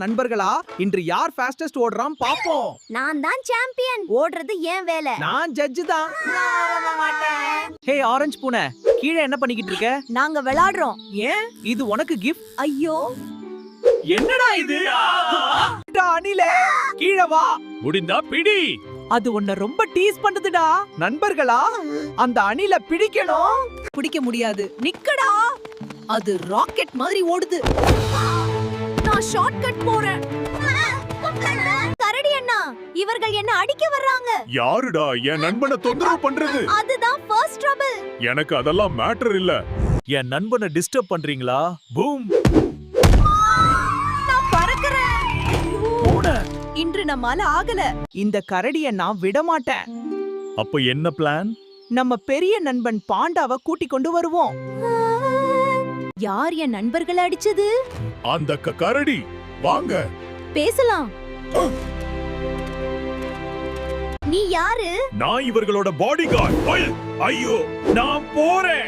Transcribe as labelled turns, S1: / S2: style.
S1: நண்பர்களா, இன்று யார் ஃபாஸ்டஸ்ட் ஓடுறான் பாப்போம்.
S2: நான் தான் சாம்பியன். ஓடுறது ஏன் வேலை.
S1: நான் ஜட்ஜ் தான். ஹே ஆரஞ்சு பூனை, கீழே என்ன பண்ணிக்கிட்டு இருக்க?
S2: நாங்க விளையாடுறோம்.
S1: ஏன் இது உனக்கு கிஃப்ட்?
S2: ஐயோ,
S1: என்னடா இது? அணிலே கீழே வா.
S3: முடிந்தா பிடி.
S1: அது உன்னை ரொம்ப டீஸ் பண்ணுதுடா. நண்பர்களா, அந்த அணில பிடிக்கணும். பிடிக்க முடியாது. நிக்கடா. அது ராக்கெட் மாதிரி ஓடுது.
S2: நான் ஷார்ட்கட் போறேன். கரடி அண்ணா, இவர்கள் என்ன அடிக்க வர்றாங்க.
S3: யாருடா என் நண்பனை தொந்தரவு பண்றது?
S2: அதுதான் ஃபர்ஸ்ட் ட்ரபிள்.
S3: எனக்கு அதெல்லாம் மேட்டர் இல்ல. என் நண்பனை டிஸ்டர்ப் பண்றீங்களா? பூம்.
S2: நான் பறக்கறேன்.
S1: இன்று நம்மால ஆகல. இந்த கரடியை நான் விட மாட்டேன்.
S3: அப்ப என்ன பிளான்?
S1: நம்ம பெரிய நண்பன் பாண்டாவை கூட்டிக் கொண்டு வருவோம்.
S2: யார் என் நண்பர்களை அடிச்சது?
S3: அந்த கரடி. வாங்க
S2: பேசலாம். நீ யாரு?
S3: நான் இவர்களோட பாடி கார்டு. ஐயோ, நான் போறேன்.